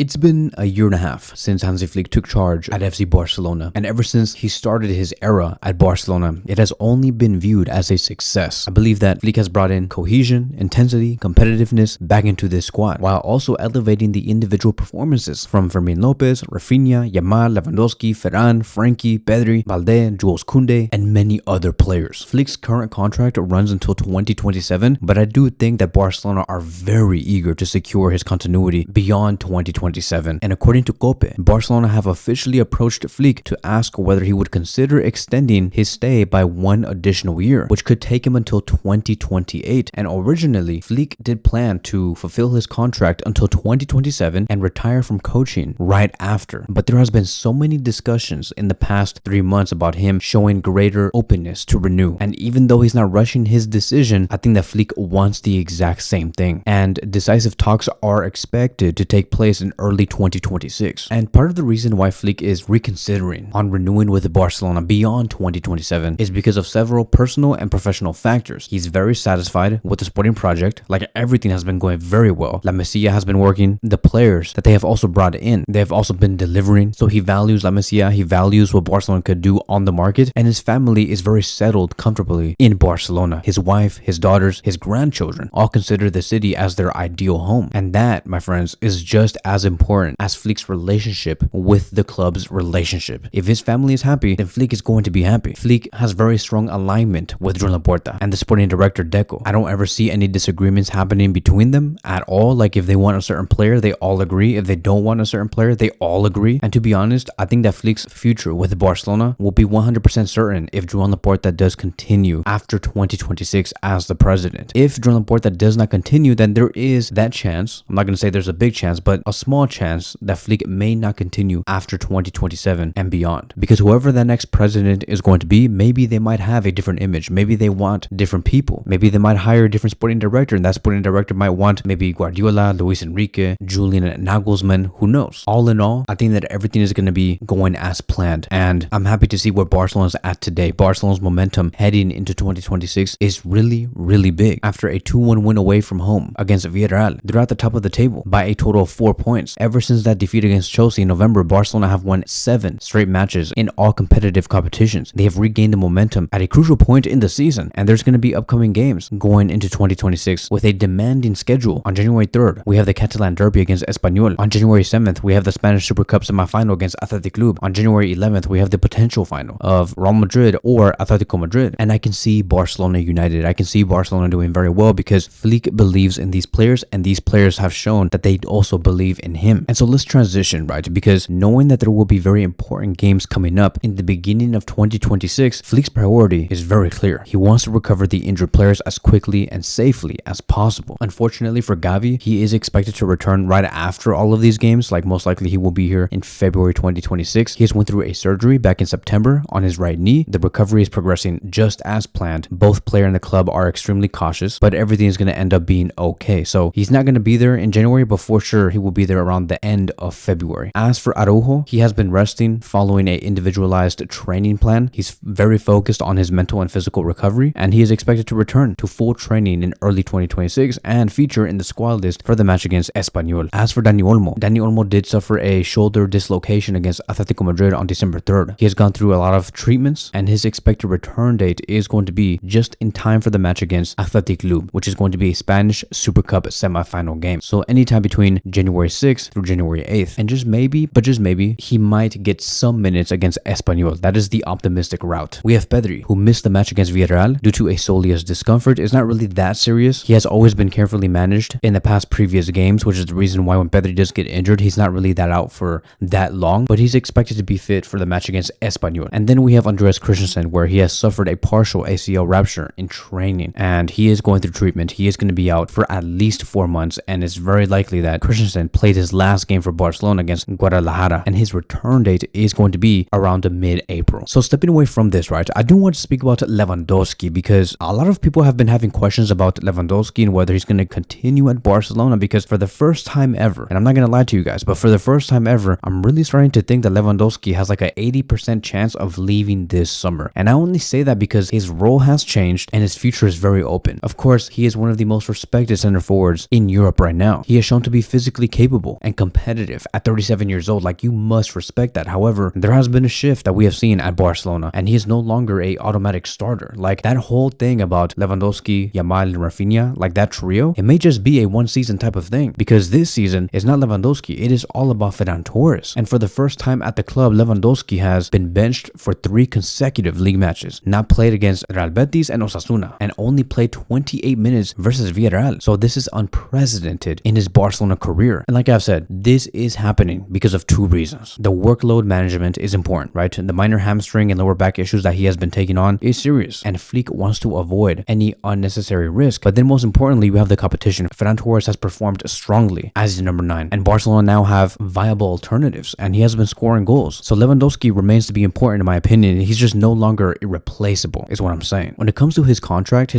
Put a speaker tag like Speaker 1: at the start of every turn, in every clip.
Speaker 1: It's been a year and a half since Hansi Flick took charge at FC Barcelona, and ever since he started his era at Barcelona, it has only been viewed as a success. I believe that Flick has brought in cohesion, intensity, competitiveness back into this squad, while also elevating the individual performances from Fermin Lopez, Rafinha, Yamal, Lewandowski, Ferran, Frankie, Pedri, Valde, Jules Koundé, and many other players. Flick's current contract runs until 2027, but I do think that Barcelona are very eager to secure his continuity beyond 2027. And according to Cope, Barcelona have officially approached Flick to ask whether he would consider extending his stay by one additional year, which could take him until 2028. And originally, Flick did plan to fulfill his contract until 2027 and retire from coaching right after. But there has been so many discussions in the past 3 months about him showing greater openness to renew. And even though he's not rushing his decision, I think that Flick wants the exact same thing. And decisive talks are expected to take place in early 2026. And part of the reason why Flick is reconsidering on renewing with Barcelona beyond 2027 is because of several personal and professional factors. He's very satisfied with the sporting project, like everything has been going very well. La Masia has been working, the players that they have also brought in, they have also been delivering. So he values La Masia, he values what Barcelona could do on the market, and his family is very settled comfortably in Barcelona. His wife, his daughters, his grandchildren all consider the city as their ideal home. And that, my friends, is just as important as Flick's relationship with the club's relationship. If his family is happy, then Flick is going to be happy. Flick has very strong alignment with Joan Laporta and the sporting director Deco. I don't ever see any disagreements happening between them at all. Like if they want a certain player, they all agree. If they don't want a certain player, they all agree. And to be honest, I think that Flick's future with Barcelona will be 100% certain if Joan Laporta does continue after 2026 as the president. If Joan Laporta does not continue, then there is that chance. I'm not going to say there's a big chance, but a small chance that Flick may not continue after 2027 and beyond. Because whoever the next president is going to be, maybe they might have a different image. Maybe they want different people. Maybe they might hire a different sporting director, and that sporting director might want maybe Guardiola, Luis Enrique, Julian Nagelsmann, who knows? All in all, I think that everything is going to be going as planned, and I'm happy to see where Barcelona's at today. Barcelona's momentum heading into 2026 is really, really big. After a 2-1 win away from home against Villarreal, they're at the top of the table by a total of 4 points. Ever since that defeat against Chelsea in November, Barcelona have won 7 straight matches in all competitive competitions. They have regained the momentum at a crucial point in the season, and there's going to be upcoming games going into 2026 with a demanding schedule. On January 3rd, we have the Catalan Derby against Espanyol. On January 7th, we have the Spanish Super Cup semi-final against Athletic Club. On January 11th, we have the potential final of Real Madrid or Atletico Madrid. And I can see Barcelona united. I can see Barcelona doing very well because Flick believes in these players, and these players have shown that they also believe in him. And so let's transition, right? Because knowing that there will be very important games coming up in the beginning of 2026, Flick's priority is very clear. He wants to recover the injured players as quickly and safely as possible. Unfortunately for Gavi, he is expected to return right after all of these games. Like most likely he will be here in February 2026. He has went through a surgery back in September on his right knee. The recovery is progressing just as planned. Both player and the club are extremely cautious, but everything is going to end up being okay. So he's not going to be there in January, but for sure he will be there around the end of February. As for Araujo, he has been resting following a individualized training plan. He's very focused on his mental and physical recovery, and he is expected to return to full training in early 2026 and feature in the squad list for the match against Espanyol. As for Dani Olmo did suffer a shoulder dislocation against Atletico Madrid on December 3rd. He has gone through a lot of treatments, and his expected return date is going to be just in time for the match against Athletic Club, which is going to be a Spanish Super Cup semi-final game. So anytime between January 6th through January 8th. And just maybe, but just maybe, he might get some minutes against Espanyol. That is the optimistic route. We have Pedri, who missed the match against Villarreal due to a soleus discomfort. It's not really that serious. He has always been carefully managed in the past previous games, which is the reason why when Pedri does get injured, he's not really that out for that long, but he's expected to be fit for the match against Espanyol. And then we have Andreas Christensen, where he has suffered a partial ACL rupture in training, and he is going through treatment. He is going to be out for at least 4 months, and it's very likely that Christensen played his last game for Barcelona against Guadalajara, and his return date is going to be around mid-April. So stepping away from this, right, I do want to speak about Lewandowski, because a lot of people have been having questions about Lewandowski and whether he's going to continue at Barcelona, because for the first time ever, and I'm not going to lie to you guys, but for the first time ever, I'm really starting to think that Lewandowski has like an 80% chance of leaving this summer. And I only say that because his role has changed and his future is very open. Of course, he is one of the most respected center forwards in Europe right now. He has shown to be physically capable capable and competitive at 37 years old. Like, you must respect that. However, there has been a shift that we have seen at Barcelona, and he is no longer a automatic starter. Like, that whole thing about Lewandowski, Yamal, and Rafinha, like that trio, it may just be a one season type of thing, because this season is not Lewandowski, it is all about Ferran Torres. And for the first time at the club, Lewandowski has been benched for 3 consecutive league matches, not played against Real Betis and Osasuna, and only played 28 minutes versus Villarreal. So this is unprecedented in his Barcelona career. And like I've said, this is happening because of 2 reasons. The workload management is important, right? The minor hamstring and lower back issues that he has been taking on is serious, and Flick wants to avoid any unnecessary risk. But then most importantly, we have the competition. Ferran Torres has performed strongly as his number 9, and Barcelona now have viable alternatives, and he has been scoring goals. So Lewandowski remains to be important in my opinion. He's just no longer irreplaceable, is what I'm saying. When it comes to his contract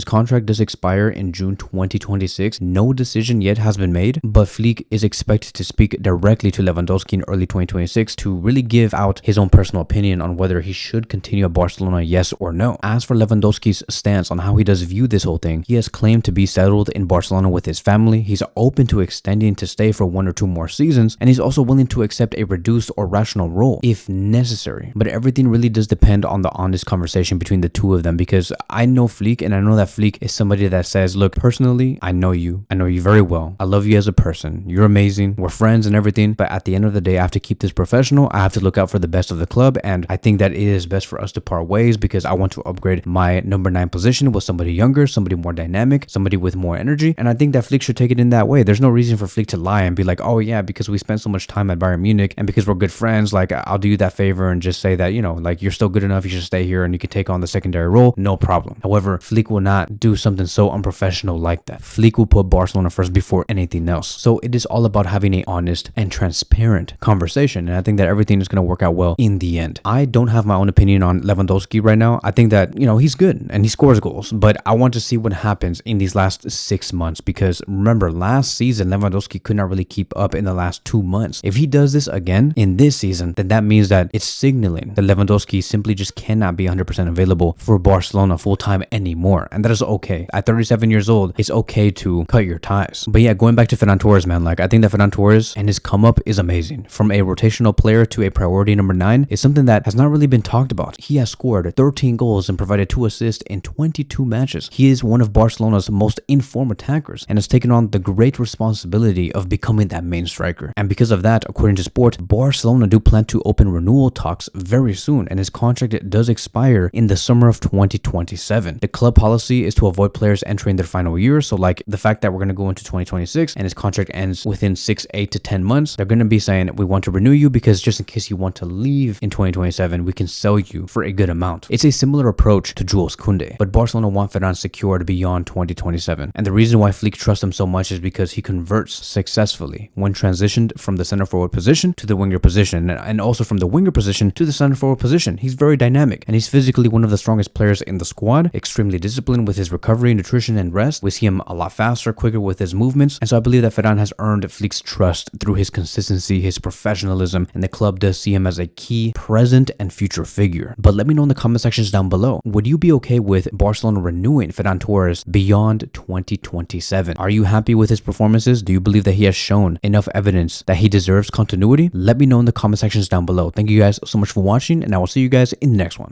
Speaker 1: does expire in June 2026. No decision yet has been made, but Flick is expected to speak directly to Lewandowski in early 2026 to really give out his own personal opinion on whether he should continue at Barcelona, yes or no. As for Lewandowski's stance on how he does view this whole thing, he has claimed to be settled in Barcelona with his family. He's open to extending to stay for 1 or 2 more seasons, and he's also willing to accept a reduced or rational role if necessary. But everything really does depend on the honest conversation between the 2 of them, because I know Flick, and I know that Flick is somebody that says, look, personally, I know you very well. I love you as a person. You're amazing. We're friends and everything. But at the end of the day, I have to keep this professional. I have to look out for the best of the club. And I think that it is best for us to part ways, because I want to upgrade my number 9 position with somebody younger, somebody more dynamic, somebody with more energy. And I think that Flick should take it in that way. There's no reason for Flick to lie and be like, oh yeah, because we spent so much time at Bayern Munich and because we're good friends, like I'll do you that favor and just say that, you know, like you're still good enough, you should stay here and you can take on the secondary role. No problem. However, Flick will not do something so unprofessional like that. Flick will put Barcelona first before anything else. So it is all about having an honest and transparent conversation. And I think that everything is going to work out well in the end. I don't have my own opinion on Lewandowski right now. I think that, you know, he's good and he scores goals, but I want to see what happens in these last 6 months, because remember, last season, Lewandowski could not really keep up in the last 2 months. If he does this again in this season, then that means that it's signaling that Lewandowski simply just cannot be 100% available for Barcelona full-time anymore. And that is okay. At 37 years old, it's okay to cut your ties. But yeah, going back to Ferran Torres, man, like I think that Ferran Torres and his come up is amazing. From a rotational player to a priority number 9 is something that has not really been talked about. He has scored 13 goals and provided 2 assists in 22 matches. He is one of Barcelona's most informed attackers and has taken on the great responsibility of becoming that main striker. And because of that, according to Sport, Barcelona do plan to open renewal talks very soon, and his contract does expire in the summer of 2027. The club policy is to avoid players entering their final year, so like the fact that we're going to go into 2026 and his contract ends within 6, 8 to 10 months, they're going to be saying we want to renew you because just in case you want to leave in 2027, we can sell you for a good amount. It's a similar approach to Jules Koundé, but Barcelona want Ferran secured beyond 2027. And the reason why Flick trusts him so much is because he converts successfully when transitioned from the center forward position to the winger position, and also from the winger position to the center forward position. He's very dynamic, and he's physically one of the strongest players in the squad, extremely disciplined with his recovery, nutrition, and rest. We see him a lot faster, quicker with his movements, and so I believe that Ferran has earned Flick's trust through his consistency, his professionalism, and the club does see him as a key present and future figure. But let me know in the comment sections down below, would you be okay with Barcelona renewing Ferran Torres beyond 2027? Are you happy with his performances? Do you believe that he has shown enough evidence that he deserves continuity? Let me know in the comment sections down below. Thank you guys so much for watching, and I will see you guys in the next one.